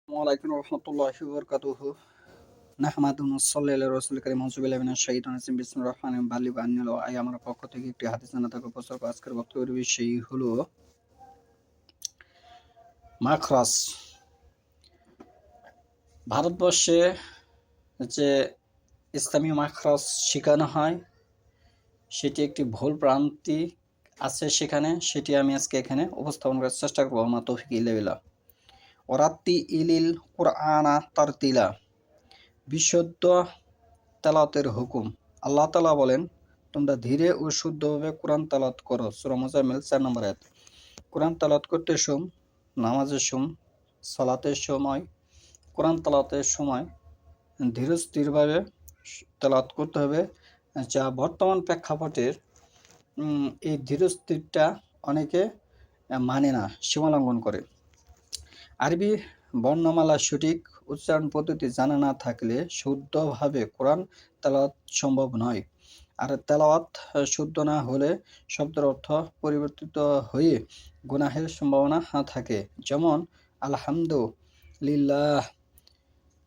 ওয়ালাইকুম রহমতুল্লাহি ওয়া বারাকাতুহু নাহমাদুহু ওয়া নুসাল্লি আলা রাসূলিল কারীম আউযু বিল্লাহি মিনাশ শাইতানির রাজিম বিসমিল্লাহির রহমানির রহিম বাল্লিগু আন্নী ওয়ালাউ আয়া আমার পক্ষ থেকে একটি হাদিস জানাতে প্রচার করা আজকের বক্তব্যের বিষয় হলো মাখরাজ। ভারতবর্ষে যে ইসলামী মাখরাজ শেখানো হয় সেটি একটি ভুল ভ্রান্তি আছে সেখানে, সেটি আমি আজকে এখানে উপস্থাপন করার চেষ্টা করব। মা তৌফিক ইল্লা বিল্লাহ। ওয়ারাত্তি ইলিল কুরআনা তারতিলা, বিশুদ্ধ তেলাওয়াতের হুকুম। আল্লাহ তাআলা বলেন, তোমরা ধীরে ও শুদ্ধভাবে কোরআন তেলাওয়াত করো। সূরা মুজাম্মিল ৪ নম্বর আয়াত। কোরআন তেলাওয়াত করতে নামাজের সালাতের সময়, কোরআন তেলাওয়াতের সময় ধীর স্থিরভাবে তেলাওয়াত করতে হবে, যা বর্তমান প্রেক্ষাপটের এই ধীর স্থিরটা অনেকে মানে না, সীমালঙ্ঘন করে। আরবি বর্ণমালা সঠিক উচ্চারণ পদ্ধতি জানা না থাকলে শুদ্ধভাবে কোরআন তেলাওয়াত সম্ভব নয়। আর তেলাওয়াত শুদ্ধ না হলে শব্দের অর্থ পরিবর্তিত হয়ে গুনাহের সম্ভাবনা থাকে। যেমন আলহামদুলিল্লাহ,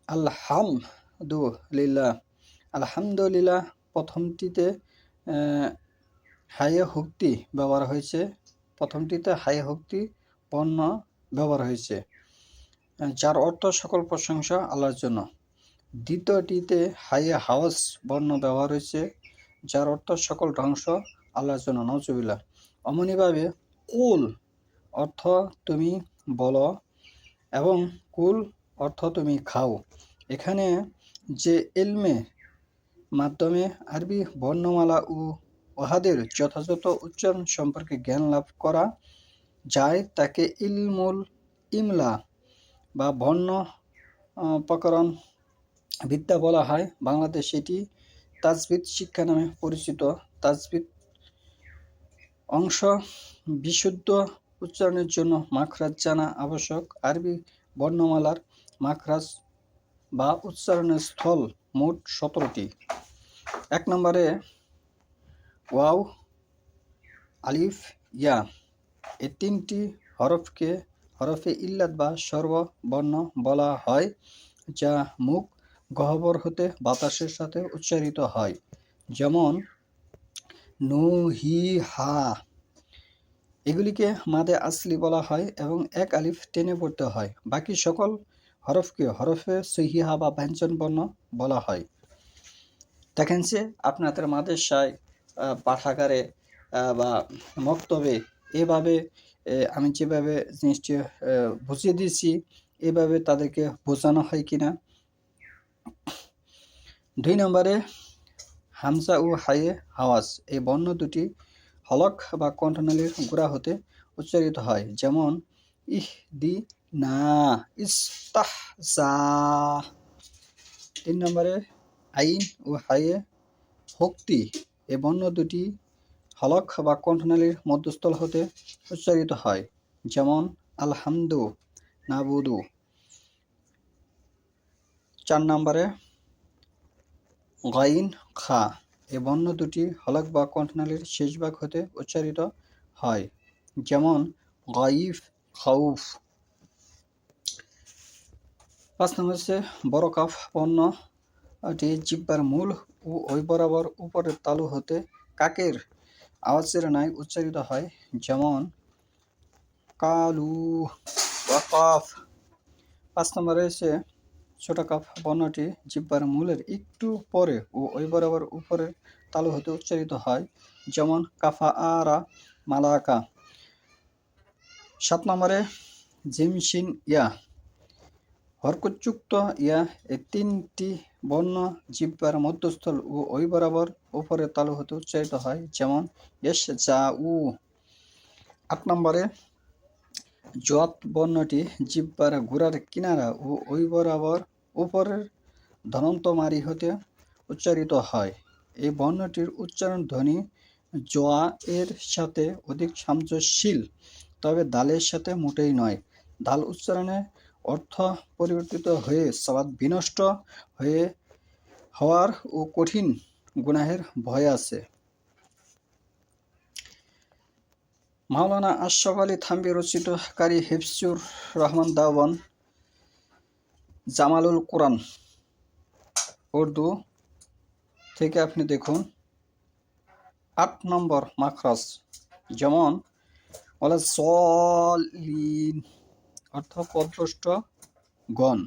আলহামদুলিল্লাহ। আলহামদুলিল্লাহ প্রথমটিতে হাইয়ে হুক্তি ব্যবহার হয়েছে, বর্ণ ব্যবহার হয়েছে, যার অর্থ সকল প্রশংসা আল্লাহর জন্য। দ্বিতীয়টিতে হাইয়ে হাওয়াস বর্ণ ব্যবহার হয়েছে, যার অর্থ সকল ধ্বংস আল্লাহর জন্য। নাউজুবিল্লাহ। অমনিভাবে কুল অর্থ তুমি বলো এবং কুল অর্থ তুমি খাও। এখানে যে ইলমে মাধ্যমে আরবি বর্ণমালা ও উহাদের যথাযথ উচ্চারণ সম্পর্কে জ্ঞান লাভ করা যায় তাকে ইলমুল ইমলা বা বর্ণ প্রকরণ বিদ্যা বলা হয়। বাংলাদেশে এটি তাজবিদ শিক্ষা নামে পরিচিত। তাজবিদ অংশ বিশুদ্ধ উচ্চারণের জন্য মাখরাজ জানা আবশ্যক। আরবি বর্ণমালার মাখরাজ বা উচ্চারণের স্থল মোট ১৭টি। ১ নম্বরে ওয়াও, আলিফ, ইয়া। এই ৩টি হরফকে হরফে ইল্লাত বা সর্ববর্ণ বলা হয়, যা মুখ গহ্বর হতে বাতাসের সাথে উচ্চারিত হয়। যেমন নু, হি, হা। এগুলিকে মাদে আসলি বলা হয় এবং এক আলিফ টেনে পড়তে হয়। বাকি সকল হরফকে হরফে সহিহা বা ব্যঞ্জন বর্ণ বলা হয়। দেখেন যে আপনাদের মাদ্রাসায়, পাঠাগারে বা মক্তবে এভাবে আমি যেভাবে জিনিসটি বুঝিয়ে দিয়েছি এভাবে তাদেরকে বোঝানো হয় কিনা। ২ নম্বরে হামজা ও হায়ে হাওয়াজ। এই বর্ণ দুটি হলক বা কণ্ঠনালীর গোড়া হতে উচ্চারিত হয়। যেমন ইহদিনা, ইস্তাহজা। ৩ নম্বরে আইন ও হায়ে হুক্তি। এই বর্ণ দুটি হলক বা কণ্ঠনালীর মধ্যস্থল হতে উচ্চারিত হয়। যেমন আলহামদু, নাবুদু। ৪ নম্বরে গাইন, খা। এই বর্ণ দুটি হলক বা কণ্ঠনালীর শেষ ভাগ হতে উচ্চারিত হয়। যেমন গাইফ, খাউফ। ৫ নম্বর হচ্ছে বড় কাফ বর্ণটি জিহ্বার মূল ও ওই বরাবর উপরের তালু হতে কাকের আওয়াজের ন্যায় উচ্চারিত হয়। যেমন কালু, ওয়াকাফ। ৫ নম্বরে হচ্ছে ছোট কাফ বর্ণটি জিহ্বার মূলের একটু পরে ও ওই বরাবর উপরের তালু হতে উচ্চারিত হয়। যেমন কাফা আরা, মালাকা। ৭ নম্বরে জিম, শিন, ইয়া। হরকতযুক্ত ইয়া। এই ৩টি বর্ণ জিহ্বার মধ্যস্থল ও ওই বরাবর উপরের তালু হতে উচ্চারিত হয়। যেমন ইয়েশ, জা, উ। ৮ নম্বরে জত বর্ণটি জিহ্বার গোড়ার কিনারা ও ওই বরাবর উপরের ধনন্তমারি হতে উচ্চারিত হয়। এই বর্ণটির উচ্চারণ ধ্বনি জোয়া এর সাথে অধিক সামঞ্জস্যশীল, তবে দালের সাথে মোটেই নয়। দাল উচ্চারণে অর্থ পরিবর্তিত হয়ে সালাত বিনষ্ট হওয়ার ও কঠিন গুনাহের ভয় আছে। মাওলানা আশরাফ আলী থানভী রচিত কারি হিফজুর রহমান দেওবন্দ জামালুল কোরআন উর্দু থেকে আপনি দেখুন 8 নম্বর মাখরাজ, যেমন ওয়ালা সলিন অর্থ পদভ্রষ্ট গণ,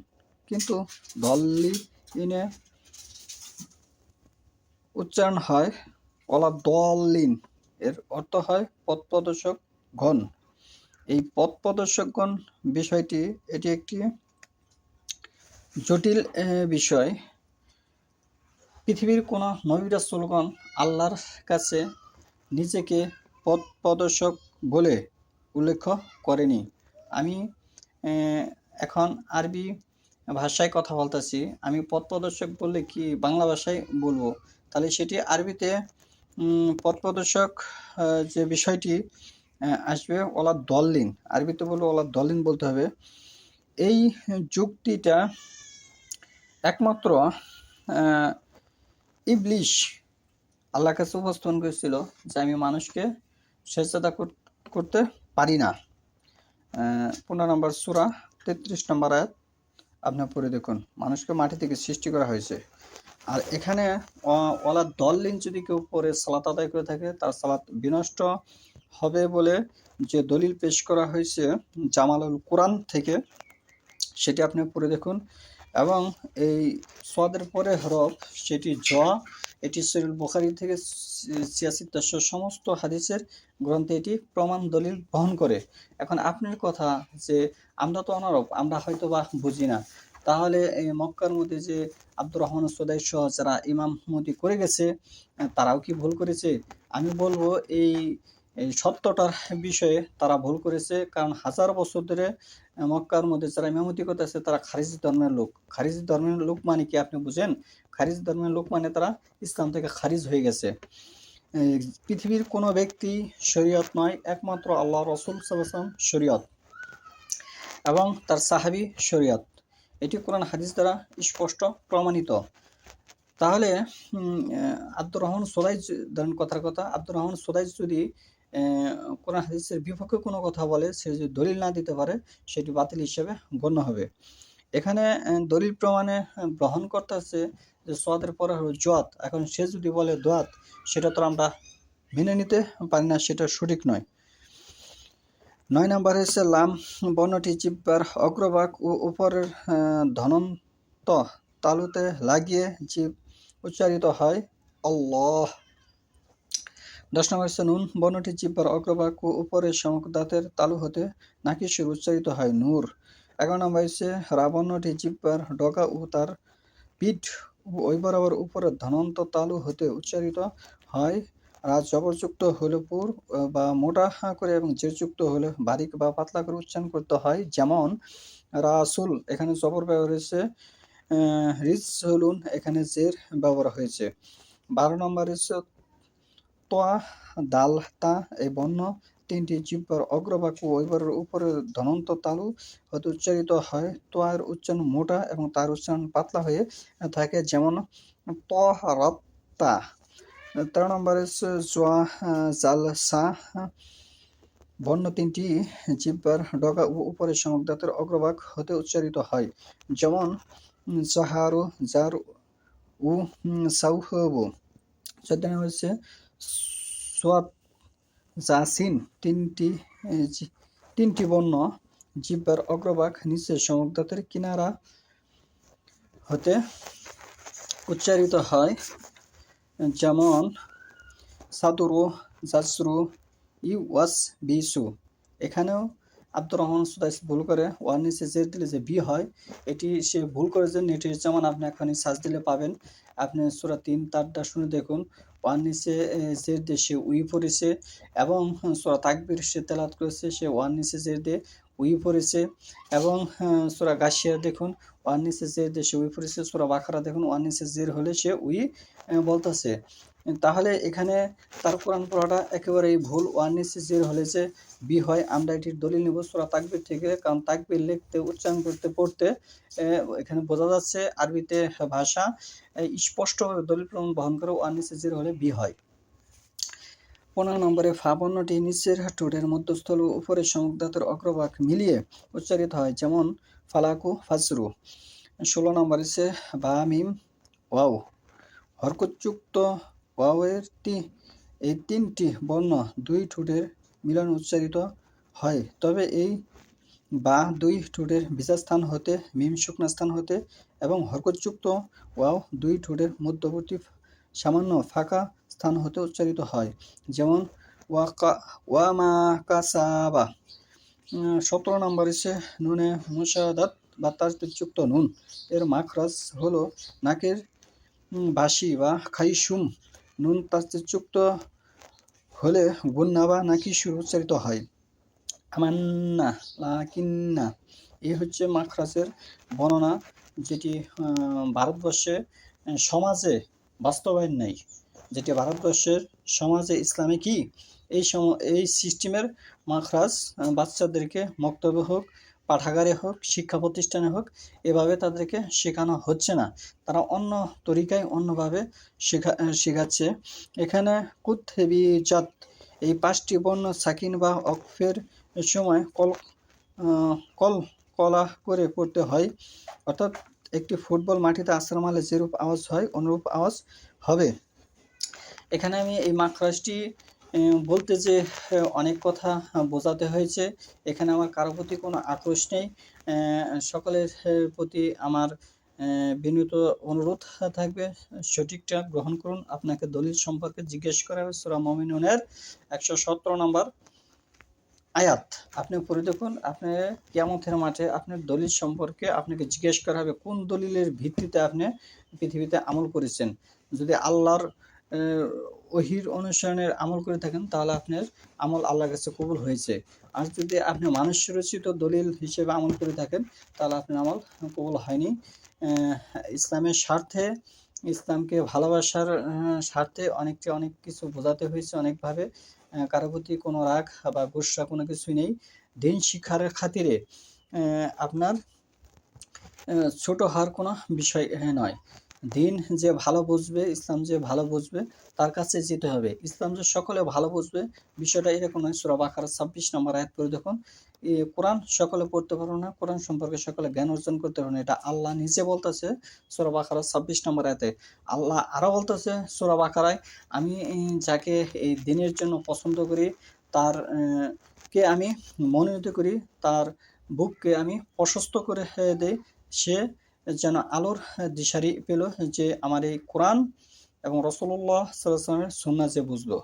কিন্তু দলিনে উচ্চারণ হয় ওলা দলিন, এর অর্থ হয় পথপ্রদর্শক গণ। এই পথপ্রদর্শকগণ বিষয়টি এটি একটি জটিল বিষয়। পৃথিবীর কোনো নবী রাসূলগণ আল্লাহর কাছে নিজেকে পথপ্রদর্শক বলে উল্লেখ করেনি। আমি এখন আরবি ভাষায় কথা বলতেছি, আমি পথপ্রদর্শক বললে কি বাংলা ভাষায় বলবো, তাহলে সেটি আরবিতে পথপ্রদর্শক যে বিষয়টি আসবে ওলা দল্লিন, আরবিতে বলবো ওলা দল্লিন বলতে হবে। এই যুক্তিটা একমাত্র ইবলিশ আল্লাহর কাছে উপস্থাপন করেছিল যে আমি মানুষকে সেজদা করতে পারি না। 15 নম্বর সূরা 33 নম্বর আয়াত আপনি পড়ে দেখুন, মানুষকে মাটি থেকে সৃষ্টি করা হয়েছে। আর এখানে ওলা দল্লিন যদি কেউ পরে সালাত আদায় করে থাকে তার সালাত বিনষ্ট হবে বলে যে দলিল পেশ করা হয়েছে জামালুল কোরআন থেকে, সেটি আপনি পড়ে দেখুন। এবং এই সোয়াদের পরে হরফ সেটি জ, এটি সহিহ বুখারী থেকে 86 সমস্ত হাদিসের গ্রন্থে এটি প্রমাণ দলিল বহন করে। এখন আপনার কথা যে আমরা তো অনারব, আমরা হয়তো বা বুঝি না, তাহলে এই মক্কার মধ্যে যে আব্দুর রহমান সুদাই সহ যারা ইমামতি করে গেছে তারাও কি ভুল করেছে? আমি বলবো এই সত্যটার বিষয়ে তারা ভুল করেছে, কারণ হাজার বছর ধরে মক্কার মধ্যে যারা ইমামতি করতেছে তারা খারিজি ধর্মের লোক। খারিজি ধর্মের লোক মানে কি আপনি বুঝেন? খারিজি ধর্মের লোক মানে তারা ইসলাম থেকে খারিজ হয়ে গেছে। পৃথিবীর কোনো ব্যক্তি শরীয়ত নয়, একমাত্র আল্লাহ রাসূল সাল্লাল্লাহু আলাইহি ওয়াসাল্লাম শরীয়ত এবং তার সাহাবী শরীয়ত, এটি কোরআন হাদিস দ্বারা স্পষ্ট প্রমাণিত। তাহলে আব্দুর রহমান সুদাই ধরেন কথার কথা, আব্দুর রহমান সুদাই যদি কোরআন হাদিসের বিপক্ষে কোনো কথা বলে, সে যদি দলিল না দিতে পারে সেটি বাতিল হিসেবে গণ্য হবে। এখানে দলিল প্রমাণে গ্রহণ করতে হচ্ছে যে সোয়াদের পরে হলো জোয়াত, এখন সে যদি বলে দোয়াত, সেটা তো আমরা মেনে নিতে পারি না, সেটা সঠিক নয়। 9 নম্বর হচ্ছে লাম বর্ণটি জিহ্বার অগ্রভাগ ও উপরের ধনন্ত তালুতে লাগিয়ে জিহ্ব উচ্চারিত হয় আল্লাহ। 10 নম্বর হচ্ছে নুন বর্ণটি জিহ্বার অগ্রভাগ ও উপরের সমক দাঁতের তালু হতে নাকিসুর উচ্চারিত হয় নূর। 11 নম্বর হচ্ছে রা বর্ণটি জিহ্বার ডগা ও তার পিঠ ওই বরাবর উপরের ধনন্ত তালু হতে উচ্চারিত হয় রাজ। জবরযুক্ত হলে পুর বা মোটা করে এবং জেরযুক্ত হলে বারিক বা পাতলা করে উচ্চারণ করতে হয়, যেমন রাসুল এখানে জবর ব্যবহার হয়েছে, রিজলুন এখানে জের ব্যবহার হয়েছে। 12 নম্বর হচ্ছে তোয়া দাল তা, এই বর্ণ তিনটি জিহ্বার অগ্রভাগ ও ঐবরের উপরে ধনন্ত তালু হতে উচ্চারিত হয়। তোয়ার উচ্চারণ মোটা এবং তার উচ্চারণ পাতলা হয়ে থাকে, যেমন তহরাত্তা। 13 নম্বর হচ্ছে জোয়া জাল সা, বর্ণ তিনটি জিহ্বার ডগা ও উপরের সমক দাঁতের অগ্রভাগ হতে উচ্চারিত হয়, যেমন জাহারু জার উ সাউহবু। 14 নম্বর হচ্ছে সোয়াদ জাসিন, তিনটি বর্ণ জিহ্বার অগ্রভাগ নিচের সমক দাঁতের কিনারা হতে উচ্চারিত হয়, যেমন সাদুরু জাসরু ইওয়াস বিসু। এখানেও আব্দুর রহমান সুদাইস ভুল করে ওয়ার নিচে জের দিলে যে বি হয়, এটি সে ভুল করেছেন। এটি যেমন আপনি এখনই সার্চ দিলে পাবেন, আপনি সূরা 3 তারটা শুনে দেখুন। ওয়ার নিচে জের দিয়ে সে উই পড়েছে, এবং সূরা তাকবীর সে তেলাওয়াত করেছে, সে ওয়ার নিচে জের দিয়ে উই পড়েছে। এবং সূরা গাশিয়া দেখুন, ওয়ার নিচে জের দিয়ে সে উই পড়েছে। সূরা বাকারা দেখুন, ওয়ার নিচে জের হলে সে উই বলতেছে। তাহলে এখানে তার কোরআন পড়াটা একেবারেই ভুল। ওয়ার নিচে জের হলে যে বি হয়, আমরা এটির দলিল নেব সূরা তাকবীর থেকে, কারণ তাকবীর লিখতে উচ্চারণ করতে পড়তে এখানে বোঝা যাচ্ছে আরবিতে ভাষা স্পষ্টভাবে দলিল প্রমাণ বহন করে ওয়ার নিচে জের হলে বি হয়। 15 নম্বরে ফা বর্ণটি নিচের ঠোঁটের মধ্যস্থল ও উপরের সমক দাঁতের অগ্রভাগ মিলিয়ে উচ্চারিত হয়, যেমন ফালাকু ফাজরু। 16 নম্বর হচ্ছে বা মিম ওয়াও। হরকতযুক্ত ওয়াওয়ের এই তিনটি বর্ণ দুই ঠোঁটের মিলনে উচ্চারিত হয়, তবে এই বা দুই ঠোঁটের ভিজা স্থান হতে, মিম শুকনা স্থান হতে এবং হরকতযুক্ত ওয়াও দুই ঠোঁটের মধ্যবর্তী সামান্য ফাঁকা স্থান হতে উচ্চারিত হয়, যেমন ওয়ামা কাসাবা। 17 নম্বর হচ্ছে নুনে মুশাদাত বা তাজদীদযুক্ত নুন এর মাখরাজ হলো নাকের বাসি বা খাইশুম। নুন তাজদীদযুক্ত হলে গুন্না বা নাকিসুর উচ্চারিত হয়। আমান্না, লাকিন্না। এই হচ্ছে মাখরাজের বর্ণনা, যেটি ভারতবর্ষে সমাজে বাস্তবায়ন নেই, যেটি ভারতবর্ষের সমাজে ইসলামে কি এই সিস্টেমের মাখরাজ বাচ্চাদেরকে মক্তবে হোক, পাঠাগারে হোক, শিক্ষা প্রতিষ্ঠানে হোক, এভাবে তাদেরকে শেখানো হচ্ছে না। তারা অন্য তরিকায় অন্যভাবে শেখাচ্ছে। এখানে কুত হেবি জাত এই 5টি বর্ণ সাকিন বা অকফের সময় কলা করে পড়তে হয়, অর্থাৎ একটি ফুটবল মাটিতে আছড়া মারলে যেরূপ আওয়াজ হয় অনুরূপ আওয়াজ হবে। এখানে আমি এই মাখরাজটি বলতে যে অনেক কথা বোঝাতে হয়েছে। এখানে আমার কারো প্রতি কোনো আক্রোশ নেই। সকলের প্রতি আমার বিনীত অনুরোধ থাকবে, সঠিকটা গ্রহণ করুন। আপনাকে দলিল সম্পর্কে জিজ্ঞেস করা হবে সূরা মুমিনুনের 117 নম্বর আয়াত। আপনি পড়ে দেখুন, আপনি কিয়ামতের মাঠে আপনার দলিল সম্পর্কে আপনাকে জিজ্ঞেস করা হবে কোন দলিলের ভিত্তিতে আপনি পৃথিবীতে আমল করেছেন। যদি আল্লাহর ওহির অনুসরণের আমল করে থাকেন তাহলে আপনার আমল আল্লাহর কাছে কবুল হয়েছে, আর যদি আপনি মানুষ রচিত দলিল হিসেবে আমল করে থাকেন তাহলে আপনার আমল কবুল হয়নি। ইসলামের স্বার্থে, ইসলামকে ভালোবাসার স্বার্থে অনেক কিছু বোঝাতে হয়েছে অনেকভাবে। কারো প্রতি কোনো রাগ বা গুসা কোনো কিছুই নেই। দিন শিক্ষার খাতিরে আপনার ছোট হওয়ার কোনো বিষয় নয়। দিন যে ভালো বুঝবে, ইসলাম যে ভালো বুঝবে তার কাছে যেতে হবে। ইসলাম যে সকলে ভালো বুঝবে বিষয়টা এরকম নয়। সূরা বাকারা 26 নম্বর আয়াত পড়ে দেখুন, কোরআন সকলে পড়তে পারবে না, কোরআন সম্পর্কে সকলে জ্ঞান অর্জন করতে পারবে না, এটা আল্লাহ নিজে বলতেছে সূরা বাকারা 26 নম্বর আয়াতে। আল্লাহ আরও বলতেছে সূরা বাকারায়, আমি যাকে এই দিনের জন্য পছন্দ করি, তার কে আমি মনোনীত করি, তার বুককে আমি প্রশস্ত করে দেই, সে যেন আলোর দিশারি পেল যে আমার এই কোরআন এবং রাসূলুল্লাহ সাল্লাল্লাহু আলাইহি ওয়াসাল্লামের সুন্নাহ যে বুঝলো।